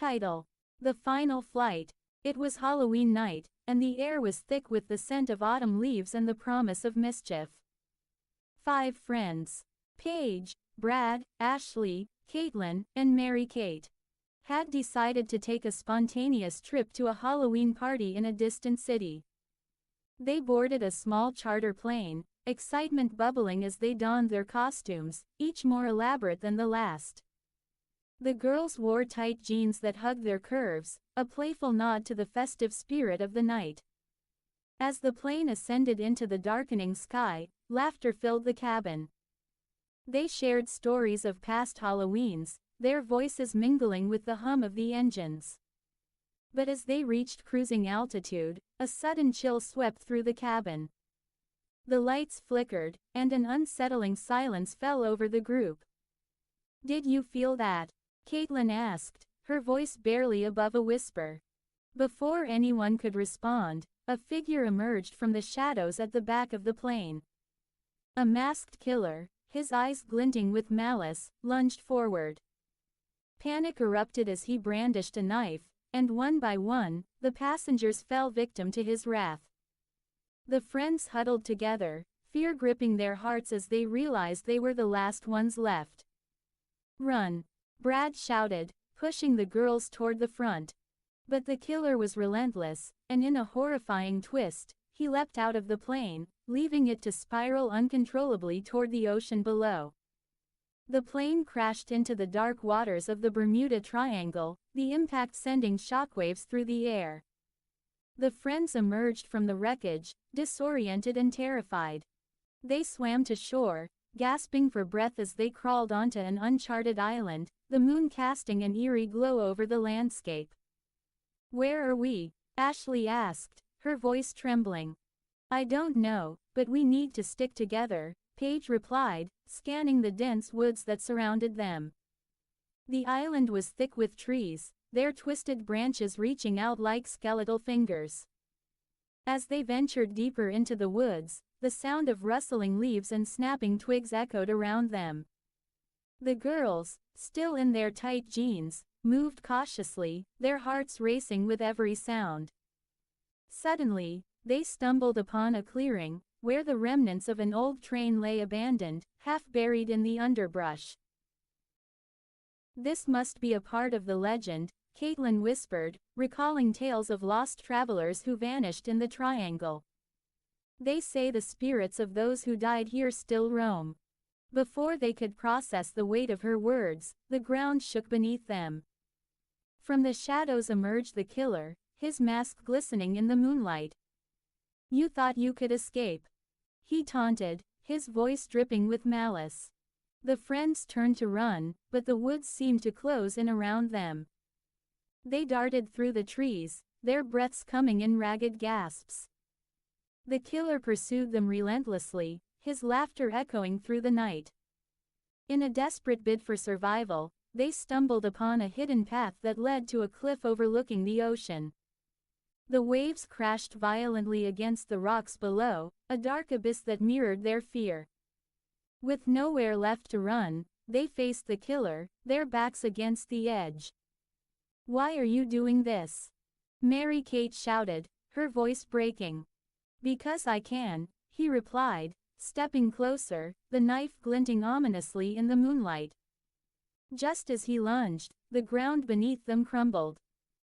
Title: The Final Flight. It was Halloween night, and the air was thick with the scent of autumn leaves and the promise of mischief. 5 friends, Paige, Brad, Ashley, Caitlin, and Mary-Kate, had decided to take a spontaneous trip to a Halloween party in a distant city. They boarded a small charter plane, excitement bubbling as they donned their costumes, each more elaborate than the last. The girls wore tight jeans that hugged their curves, a playful nod to the festive spirit of the night. As the plane ascended into the darkening sky, laughter filled the cabin. They shared stories of past Halloweens, their voices mingling with the hum of the engines. But as they reached cruising altitude, a sudden chill swept through the cabin. The lights flickered, and an unsettling silence fell over the group. "Did you feel that?" Caitlin asked, her voice barely above a whisper. Before anyone could respond, a figure emerged from the shadows at the back of the plane. A masked killer, his eyes glinting with malice, lunged forward. Panic erupted as he brandished a knife, and one by one, the passengers fell victim to his wrath. The friends huddled together, fear gripping their hearts as they realized they were the last ones left. "Run!" Brad shouted, pushing the girls toward the front. But the killer was relentless, and in a horrifying twist, he leapt out of the plane, leaving it to spiral uncontrollably toward the ocean below. The plane crashed into the dark waters of the Bermuda Triangle, the impact sending shockwaves through the air. The friends emerged from the wreckage, disoriented and terrified. They swam to shore, gasping for breath as they crawled onto an uncharted island, the moon casting an eerie glow over the landscape. "Where are we?" Ashley asked, her voice trembling. "I don't know, but we need to stick together," Paige replied, scanning the dense woods that surrounded them. The island was thick with trees, their twisted branches reaching out like skeletal fingers. As they ventured deeper into the woods, the sound of rustling leaves and snapping twigs echoed around them. The girls, still in their tight jeans, moved cautiously, their hearts racing with every sound. Suddenly, they stumbled upon a clearing, where the remnants of an old train lay abandoned, half buried in the underbrush. "This must be a part of the legend," Caitlin whispered, recalling tales of lost travelers who vanished in the triangle. "They say the spirits of those who died here still roam." Before they could process the weight of her words, the ground shook beneath them. From the shadows emerged the killer, his mask glistening in the moonlight. "You thought you could escape," he taunted, his voice dripping with malice. The friends turned to run, but the woods seemed to close in around them. They darted through the trees, their breaths coming in ragged gasps. The killer pursued them relentlessly, his laughter echoing through the night. In a desperate bid for survival, they stumbled upon a hidden path that led to a cliff overlooking the ocean. The waves crashed violently against the rocks below, a dark abyss that mirrored their fear. With nowhere left to run, they faced the killer, their backs against the edge. "Why are you doing this?" Mary-Kate shouted, her voice breaking. "Because I can," he replied, stepping closer, the knife glinting ominously in the moonlight. Just as he lunged, the ground beneath them crumbled.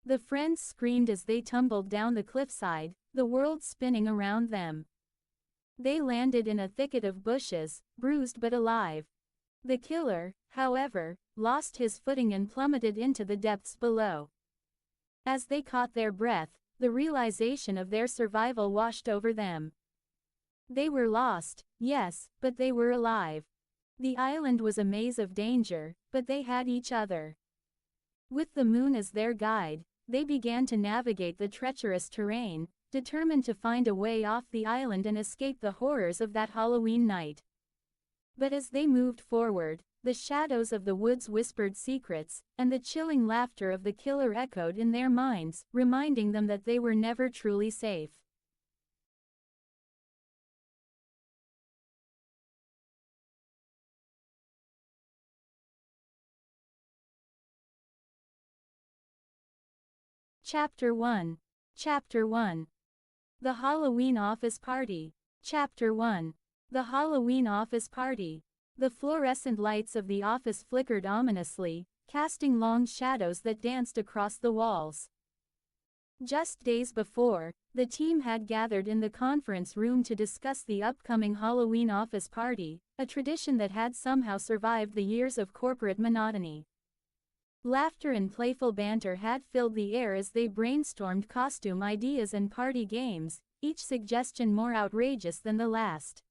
The friends screamed as they tumbled down the cliffside, the world spinning around them. They landed in a thicket of bushes, bruised but alive. The killer, however, lost his footing and plummeted into the depths below. As they caught their breath, the realization of their survival washed over them. They were lost, yes, but they were alive. The island was a maze of danger, but they had each other. With the moon as their guide, they began to navigate the treacherous terrain, determined to find a way off the island and escape the horrors of that Halloween night. But as they moved forward, the shadows of the woods whispered secrets, and the chilling laughter of the killer echoed in their minds, reminding them that they were never truly safe. Chapter 1. Chapter 1. The Halloween Office Party. Chapter 1. The Halloween Office Party. The fluorescent lights of the office flickered ominously, casting long shadows that danced across the walls. Just days before, the team had gathered in the conference room to discuss the upcoming Halloween office party, a tradition that had somehow survived the years of corporate monotony. Laughter and playful banter had filled the air as they brainstormed costume ideas and party games, each suggestion more outrageous than the last.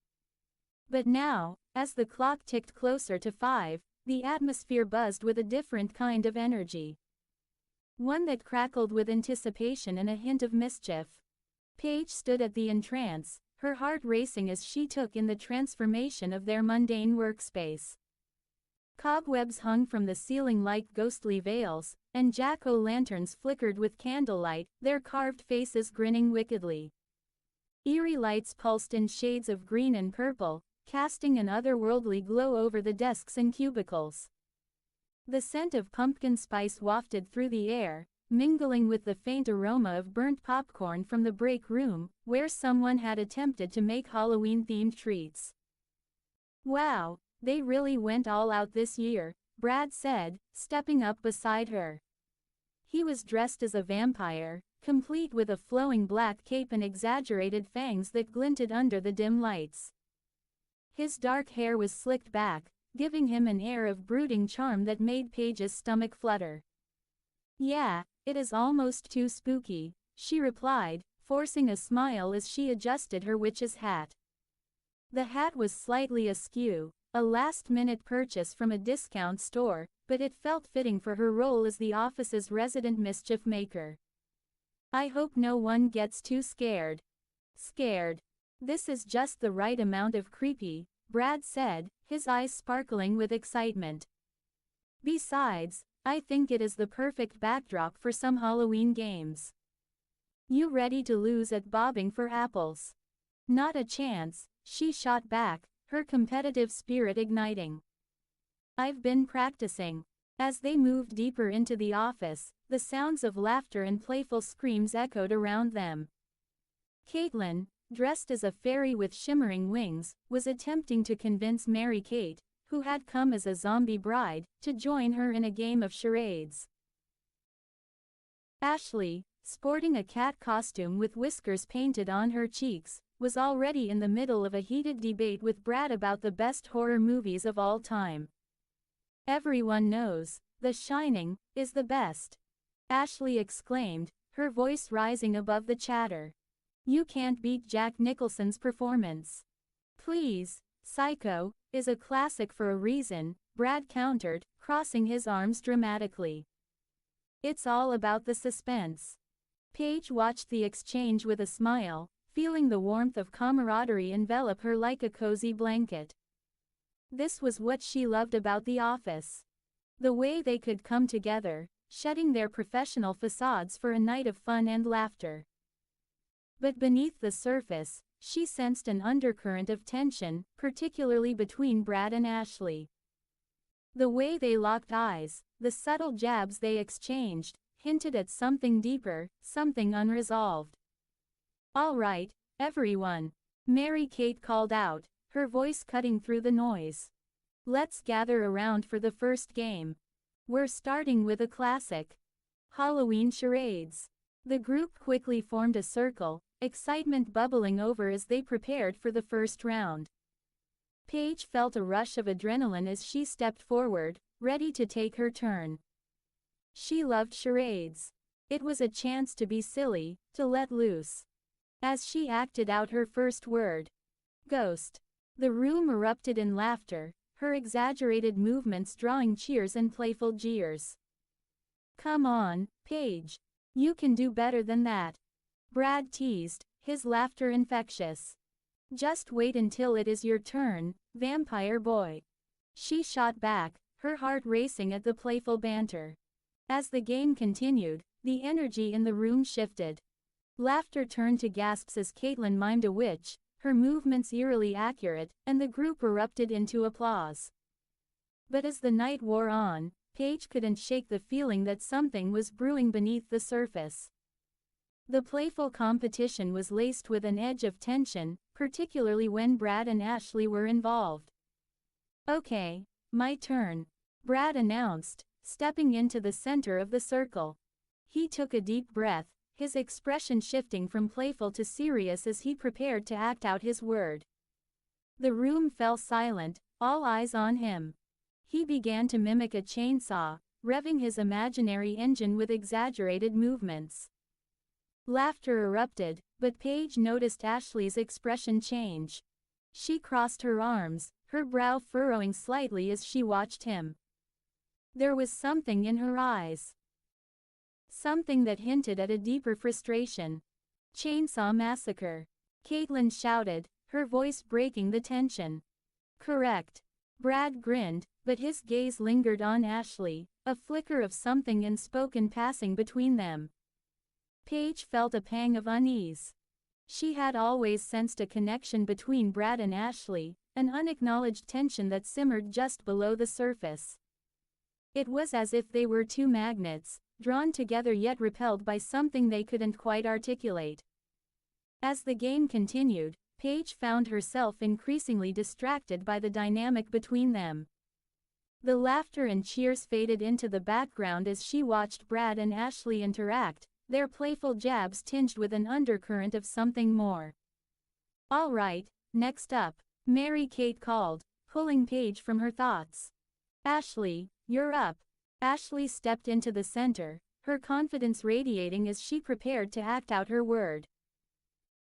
But now, as the clock ticked closer to 5, the atmosphere buzzed with a different kind of energy. One that crackled with anticipation and a hint of mischief. Paige stood at the entrance, her heart racing as she took in the transformation of their mundane workspace. Cobwebs hung from the ceiling like ghostly veils, and jack-o'-lanterns flickered with candlelight, their carved faces grinning wickedly. Eerie lights pulsed in shades of green and purple, casting an otherworldly glow over the desks and cubicles. The scent of pumpkin spice wafted through the air, mingling with the faint aroma of burnt popcorn from the break room, where someone had attempted to make Halloween-themed treats. "Wow, they really went all out this year," Brad said, stepping up beside her. He was dressed as a vampire, complete with a flowing black cape and exaggerated fangs that glinted under the dim lights. His dark hair was slicked back, giving him an air of brooding charm that made Paige's stomach flutter. "Yeah, it is almost too spooky," she replied, forcing a smile as she adjusted her witch's hat. The hat was slightly askew, a last-minute purchase from a discount store, but it felt fitting for her role as the office's resident mischief maker. "I hope no one gets too scared." "Scared? This is just the right amount of creepy," Brad said, his eyes sparkling with excitement. "Besides, I think it is the perfect backdrop for some Halloween games. You ready to lose at bobbing for apples?" "Not a chance," she shot back, her competitive spirit igniting. "I've been practicing." As they moved deeper into the office, the sounds of laughter and playful screams echoed around them. Caitlin, dressed as a fairy with shimmering wings, was attempting to convince Mary Kate, who had come as a zombie bride, to join her in a game of charades. Ashley, sporting a cat costume with whiskers painted on her cheeks, was already in the middle of a heated debate with Brad about the best horror movies of all time. "Everyone knows, The Shining is the best," Ashley exclaimed, her voice rising above the chatter. "You can't beat Jack Nicholson's performance." "Please, Psycho is a classic for a reason," Brad countered, crossing his arms dramatically. "It's all about the suspense." Paige watched the exchange with a smile, feeling the warmth of camaraderie envelop her like a cozy blanket. This was what she loved about the office. The way they could come together, shedding their professional facades for a night of fun and laughter. But beneath the surface, she sensed an undercurrent of tension, particularly between Brad and Ashley. The way they locked eyes, the subtle jabs they exchanged, hinted at something deeper, something unresolved. "All right, everyone," Mary Kate called out, her voice cutting through the noise. "Let's gather around for the first game. We're starting with a classic. Halloween charades." The group quickly formed a circle, excitement bubbling over as they prepared for the first round. Paige felt a rush of adrenaline as she stepped forward, ready to take her turn. She loved charades. It was a chance to be silly, to let loose. As she acted out her first word, "Ghost," the room erupted in laughter, her exaggerated movements drawing cheers and playful jeers. "Come on, Paige. You can do better than that," Brad teased, his laughter infectious. "Just wait until it is your turn, vampire boy." She shot back, her heart racing at the playful banter. As the game continued, the energy in the room shifted. Laughter turned to gasps as Caitlin mimed a witch, her movements eerily accurate, and the group erupted into applause. But as the night wore on, Paige couldn't shake the feeling that something was brewing beneath the surface. The playful competition was laced with an edge of tension, particularly when Brad and Ashley were involved. "Okay, my turn," Brad announced, stepping into the center of the circle. He took a deep breath, his expression shifting from playful to serious as he prepared to act out his word. The room fell silent, all eyes on him. He began to mimic a chainsaw, revving his imaginary engine with exaggerated movements. Laughter erupted, but Paige noticed Ashley's expression change. She crossed her arms, her brow furrowing slightly as she watched him. There was something in her eyes. Something that hinted at a deeper frustration. "Chainsaw Massacre," Caitlin shouted, her voice breaking the tension. "Correct." Brad grinned, but his gaze lingered on Ashley, a flicker of something unspoken passing between them. Paige felt a pang of unease. She had always sensed a connection between Brad and Ashley, an unacknowledged tension that simmered just below the surface. It was as if they were two magnets, drawn together yet repelled by something they couldn't quite articulate. As the game continued, Paige found herself increasingly distracted by the dynamic between them. The laughter and cheers faded into the background as she watched Brad and Ashley interact, their playful jabs tinged with an undercurrent of something more. "All right, next up," Mary-Kate called, pulling Paige from her thoughts. "Ashley, you're up." Ashley stepped into the center, her confidence radiating as she prepared to act out her word.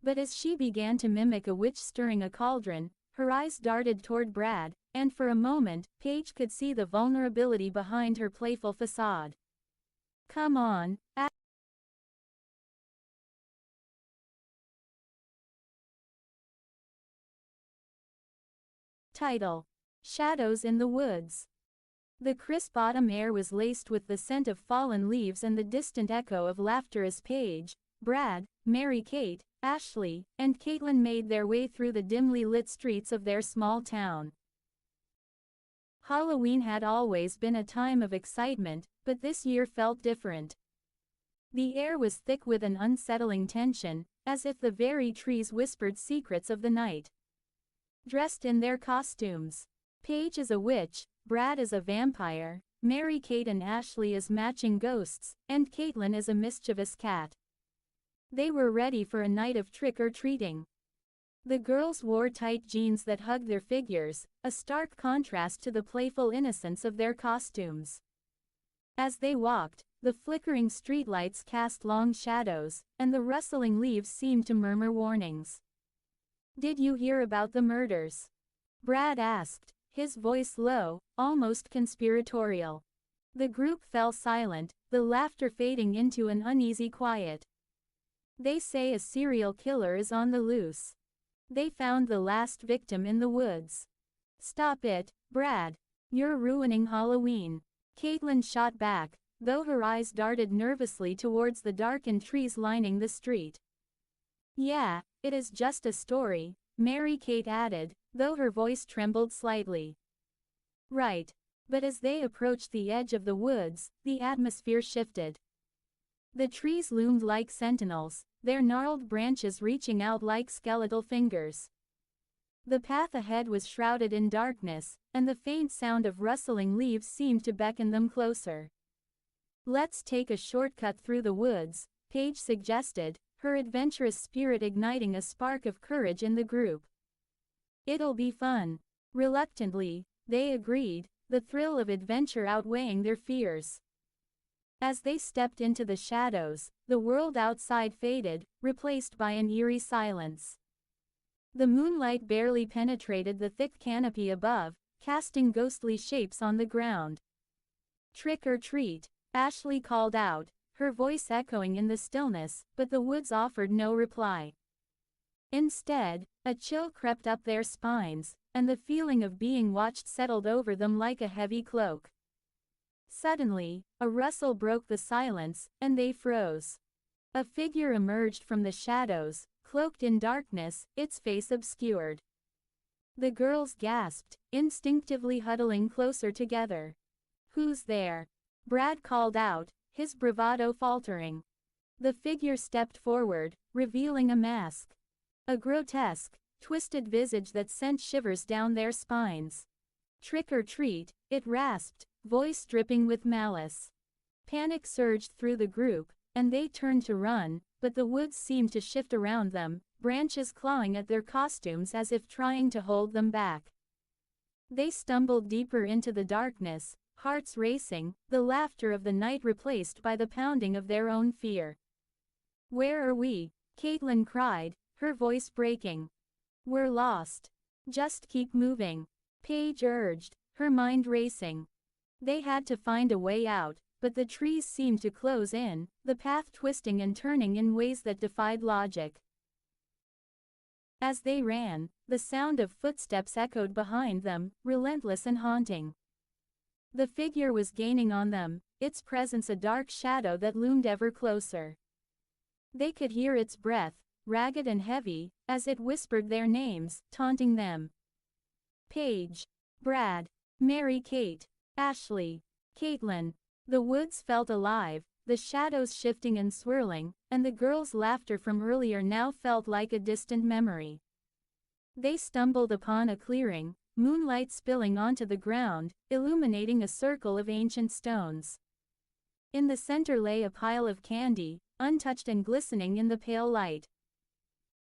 But as she began to mimic a witch stirring a cauldron, her eyes darted toward Brad, and for a moment, Paige could see the vulnerability behind her playful facade. "Come on, Title: Shadows in the Woods. The crisp autumn air was laced with the scent of fallen leaves and the distant echo of laughter as Paige, Brad, Mary-Kate, Ashley, and Caitlin made their way through the dimly lit streets of their small town. Halloween had always been a time of excitement, but this year felt different. The air was thick with an unsettling tension, as if the very trees whispered secrets of the night. Dressed in their costumes, Paige as a witch, Brad as a vampire, Mary-Kate and Ashley as matching ghosts, and Caitlin as a mischievous cat. They were ready for a night of trick-or-treating. The girls wore tight jeans that hugged their figures, a stark contrast to the playful innocence of their costumes. As they walked, the flickering streetlights cast long shadows, and the rustling leaves seemed to murmur warnings. "Did you hear about the murders?" Brad asked, his voice low, almost conspiratorial. The group fell silent, the laughter fading into an uneasy quiet. "They say a serial killer is on the loose. They found the last victim in the woods." "Stop it, Brad. You're ruining Halloween." Caitlin shot back, though her eyes darted nervously towards the darkened trees lining the street. "Yeah, it is just a story," Mary-Kate added, though her voice trembled slightly. "Right." But as they approached the edge of the woods, the atmosphere shifted. The trees loomed like sentinels, their gnarled branches reaching out like skeletal fingers. The path ahead was shrouded in darkness, and the faint sound of rustling leaves seemed to beckon them closer. "Let's take a shortcut through the woods," Paige suggested, her adventurous spirit igniting a spark of courage in the group. "It'll be fun." Reluctantly, they agreed, the thrill of adventure outweighing their fears. As they stepped into the shadows, the world outside faded, replaced by an eerie silence. The moonlight barely penetrated the thick canopy above, casting ghostly shapes on the ground. "Trick or treat," Ashley called out, her voice echoing in the stillness, but the woods offered no reply. Instead, a chill crept up their spines, and the feeling of being watched settled over them like a heavy cloak. Suddenly, a rustle broke the silence, and they froze. A figure emerged from the shadows, cloaked in darkness, its face obscured. The girls gasped, instinctively huddling closer together. "Who's there?" Brad called out, his bravado faltering. The figure stepped forward, revealing a mask. A grotesque, twisted visage that sent shivers down their spines. "Trick or treat," it rasped, voice dripping with malice. Panic surged through the group, and they turned to run, but the woods seemed to shift around them, branches clawing at their costumes as if trying to hold them back. They stumbled deeper into the darkness, hearts racing, the laughter of the night replaced by the pounding of their own fear. "Where are we?" Caitlin cried, her voice breaking. "We're lost." "Just keep moving," Paige urged, her mind racing. They had to find a way out, but the trees seemed to close in, the path twisting and turning in ways that defied logic. As they ran, the sound of footsteps echoed behind them, relentless and haunting. The figure was gaining on them, its presence a dark shadow that loomed ever closer. They could hear its breath, ragged and heavy, as it whispered their names, taunting them. Paige, Brad, Mary Kate, Ashley, Caitlin. The woods felt alive, the shadows shifting and swirling, and the girls' laughter from earlier now felt like a distant memory. They stumbled upon a clearing, moonlight spilling onto the ground, illuminating a circle of ancient stones. In the center lay a pile of candy, untouched and glistening in the pale light.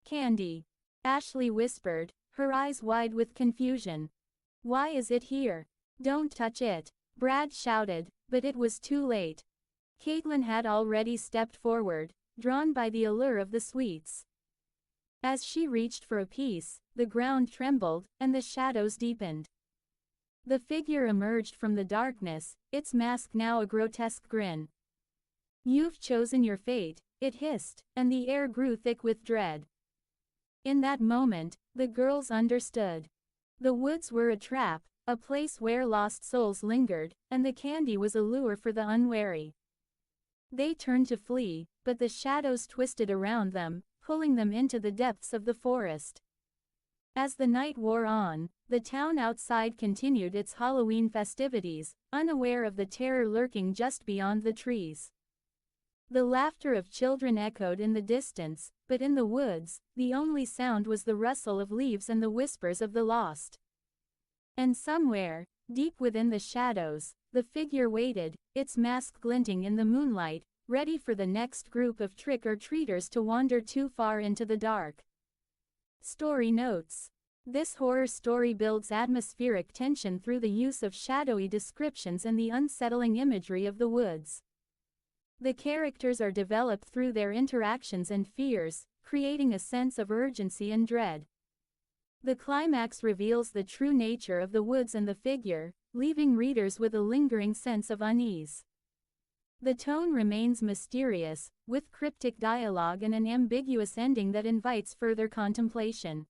"Candy," Ashley whispered, her eyes wide with confusion. "Why is it here?" "Don't touch it," Brad shouted, but it was too late. Caitlin had already stepped forward, drawn by the allure of the sweets. As she reached for a piece, the ground trembled, and the shadows deepened. The figure emerged from the darkness, its mask now a grotesque grin. "You've chosen your fate," it hissed, and the air grew thick with dread. In that moment, the girls understood. The woods were a trap, a place where lost souls lingered, and the candy was a lure for the unwary. They turned to flee, but the shadows twisted around them, pulling them into the depths of the forest. As the night wore on, the town outside continued its Halloween festivities, unaware of the terror lurking just beyond the trees. The laughter of children echoed in the distance, but in the woods, the only sound was the rustle of leaves and the whispers of the lost. And somewhere, deep within the shadows, the figure waited, its mask glinting in the moonlight, ready for the next group of trick-or-treaters to wander too far into the dark. Story notes. This horror story builds atmospheric tension through the use of shadowy descriptions and the unsettling imagery of the woods. The characters are developed through their interactions and fears, creating a sense of urgency and dread. The climax reveals the true nature of the woods and the figure, leaving readers with a lingering sense of unease. The tone remains mysterious, with cryptic dialogue and an ambiguous ending that invites further contemplation.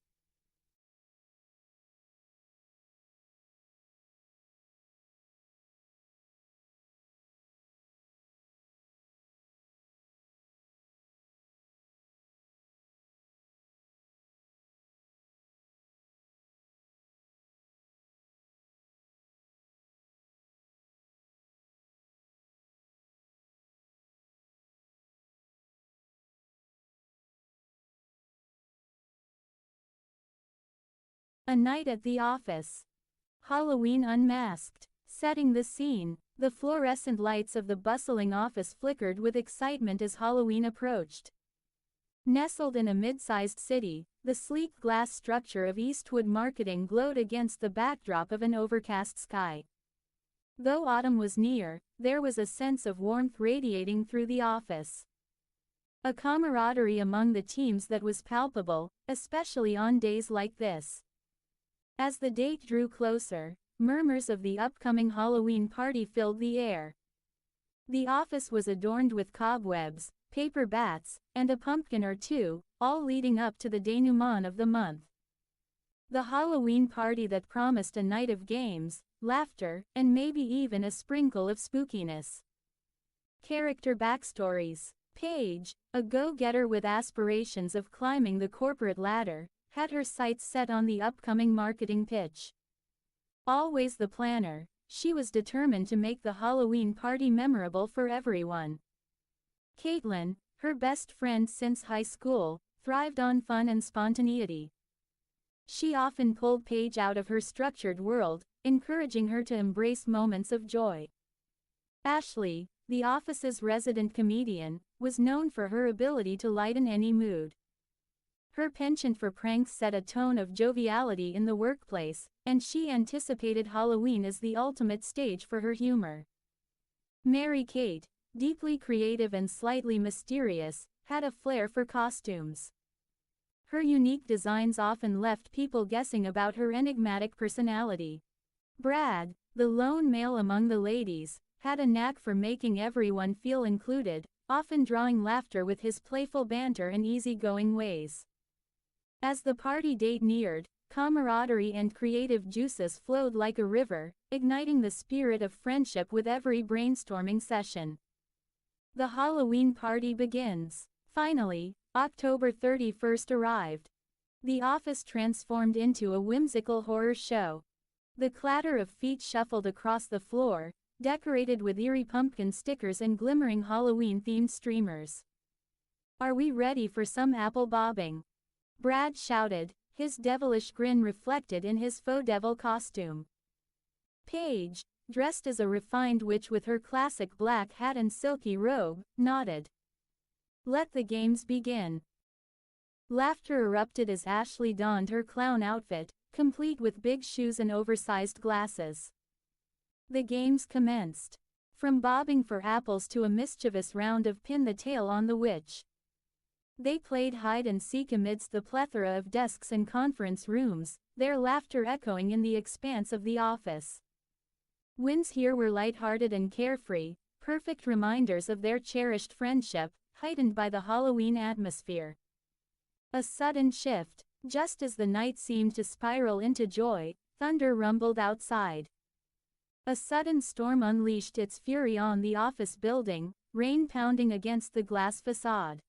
A night at the office. Halloween unmasked. Setting the scene, the fluorescent lights of the bustling office flickered with excitement as Halloween approached. Nestled in a mid-sized city, the sleek glass structure of Eastwood Marketing glowed against the backdrop of an overcast sky. Though autumn was near, there was a sense of warmth radiating through the office. A camaraderie among the teams that was palpable, especially on days like this. As the date drew closer, murmurs of the upcoming Halloween party filled the air. The office was adorned with cobwebs, paper bats, and a pumpkin or two, all leading up to the denouement of the month. The Halloween party that promised a night of games, laughter, and maybe even a sprinkle of spookiness. Character backstories. Paige, a go-getter with aspirations of climbing the corporate ladder, had her sights set on the upcoming marketing pitch. Always the planner, she was determined to make the Halloween party memorable for everyone. Caitlin, her best friend since high school, thrived on fun and spontaneity. She often pulled Paige out of her structured world, encouraging her to embrace moments of joy. Ashley, the office's resident comedian, was known for her ability to lighten any mood. Her penchant for pranks set a tone of joviality in the workplace, and she anticipated Halloween as the ultimate stage for her humor. Mary-Kate, deeply creative and slightly mysterious, had a flair for costumes. Her unique designs often left people guessing about her enigmatic personality. Brad, the lone male among the ladies, had a knack for making everyone feel included, often drawing laughter with his playful banter and easygoing ways. As the party date neared, camaraderie and creative juices flowed like a river, igniting the spirit of friendship with every brainstorming session. The Halloween party begins. Finally, October 31st arrived. The office transformed into a whimsical horror show. The clatter of feet shuffled across the floor, decorated with eerie pumpkin stickers and glimmering Halloween-themed streamers. "Are we ready for some apple bobbing?" Brad shouted, his devilish grin reflected in his faux devil costume. Paige, dressed as a refined witch with her classic black hat and silky robe, nodded. "Let the games begin." Laughter erupted as Ashley donned her clown outfit, complete with big shoes and oversized glasses. The games commenced. From bobbing for apples to a mischievous round of pin the tail on the witch. They played hide and seek amidst the plethora of desks and conference rooms, their laughter echoing in the expanse of the office. Wins here were lighthearted and carefree, perfect reminders of their cherished friendship, heightened by the Halloween atmosphere. A sudden shift. Just as the night seemed to spiral into joy, thunder rumbled outside. A sudden storm unleashed its fury on the office building, rain pounding against the glass facade.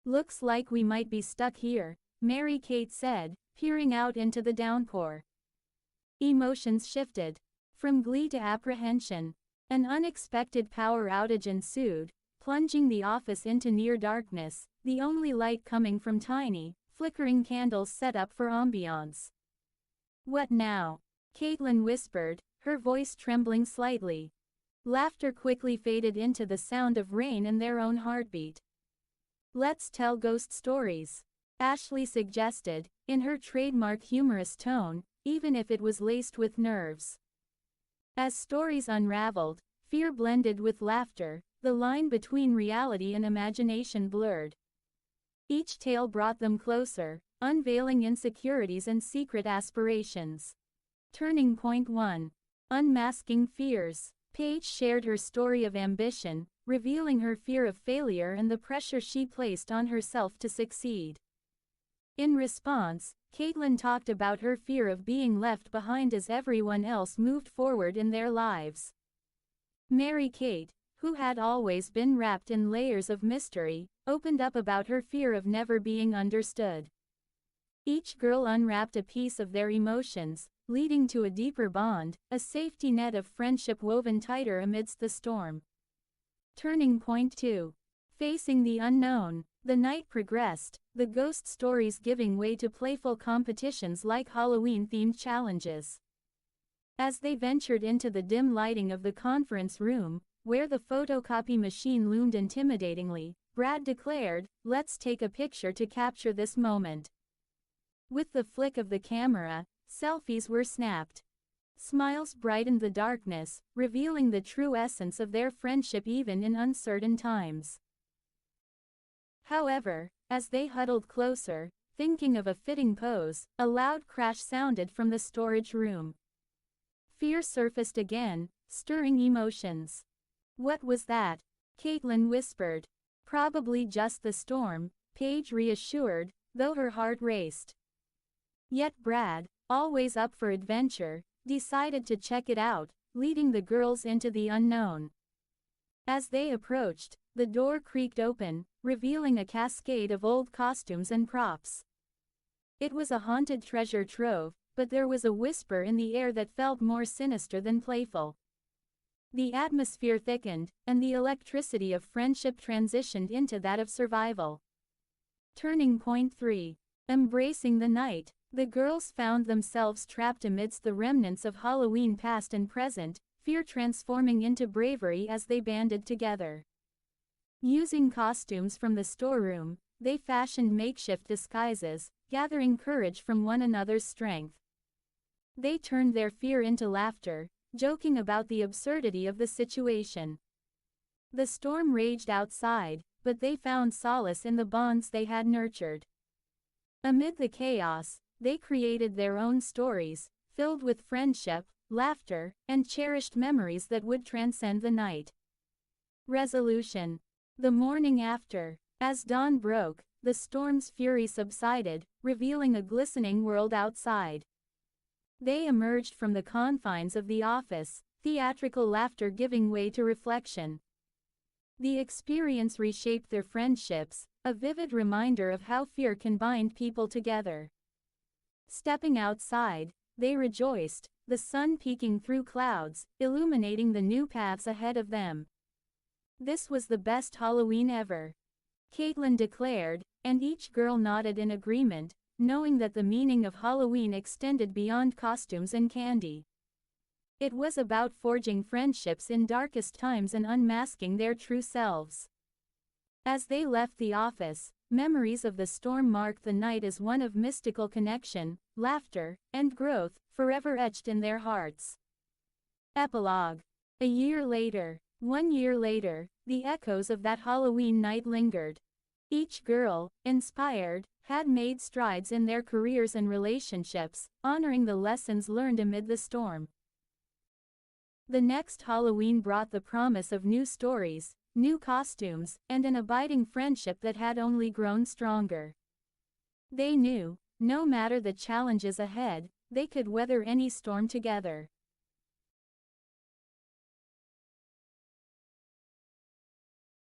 "Looks like we might be stuck here," Mary-Kate said, peering out into the downpour. Emotions shifted. From glee to apprehension. An unexpected power outage ensued, plunging the office into near darkness, the only light coming from tiny, flickering candles set up for ambiance. "What now?" Caitlin whispered, her voice trembling slightly. Laughter quickly faded into the sound of rain and their own heartbeat. "Let's tell ghost stories," Ashley suggested, in her trademark humorous tone, even if it was laced with nerves. As stories unraveled, fear blended with laughter, the line between reality and imagination blurred. Each tale brought them closer, unveiling insecurities and secret aspirations. Turning point 1. Unmasking fears. Paige shared her story of ambition, revealing her fear of failure and the pressure she placed on herself to succeed. In response, Caitlin talked about her fear of being left behind as everyone else moved forward in their lives. Mary-Kate, who had always been wrapped in layers of mystery, opened up about her fear of never being understood. Each girl unwrapped a piece of their emotions, leading to a deeper bond, a safety net of friendship woven tighter amidst the storm. Turning point 2. Facing the unknown. The night progressed, the ghost stories giving way to playful competitions like Halloween-themed challenges. As they ventured into the dim lighting of the conference room, where the photocopy machine loomed intimidatingly, Brad declared, "Let's take a picture to capture this moment." With the flick of the camera, selfies were snapped. Smiles brightened the darkness, revealing the true essence of their friendship even in uncertain times. However, as they huddled closer, thinking of a fitting pose, a loud crash sounded from the storage room. Fear surfaced again, stirring emotions. "What was that?" Caitlin whispered. "Probably just the storm," Paige reassured, though her heart raced. Yet Brad, always up for adventure, decided to check it out, leading the girls into the unknown. As they approached, the door creaked open, revealing a cascade of old costumes and props. It was a haunted treasure trove, but there was a whisper in the air that felt more sinister than playful. The atmosphere thickened, and the electricity of friendship transitioned into that of survival. Turning point 3. Embracing the night. The girls found themselves trapped amidst the remnants of Halloween past and present, fear transforming into bravery as they banded together. Using costumes from the storeroom, they fashioned makeshift disguises, gathering courage from one another's strength. They turned their fear into laughter, joking about the absurdity of the situation. The storm raged outside, but they found solace in the bonds they had nurtured. Amid the chaos, they created their own stories, filled with friendship, laughter, and cherished memories that would transcend the night. Resolution. The morning after, as dawn broke, the storm's fury subsided, revealing a glistening world outside. They emerged from the confines of the office, theatrical laughter giving way to reflection. The experience reshaped their friendships, a vivid reminder of how fear can bind people together. Stepping outside, they rejoiced, the sun peeking through clouds, illuminating the new paths ahead of them. This was the best Halloween ever, Caitlin declared, and each girl nodded in agreement, knowing that the meaning of Halloween extended beyond costumes and candy. It was about forging friendships in darkest times and unmasking their true selves. As they left the office, memories of the storm marked the night as one of mystical connection, laughter, and growth, forever etched in their hearts. Epilogue. A year later, 1 year later, the echoes of that Halloween night lingered. Each girl, inspired, had made strides in their careers and relationships, honoring the lessons learned amid the storm. The next Halloween brought the promise of new stories, new costumes, and an abiding friendship that had only grown stronger. They knew, no matter the challenges ahead, they could weather any storm together.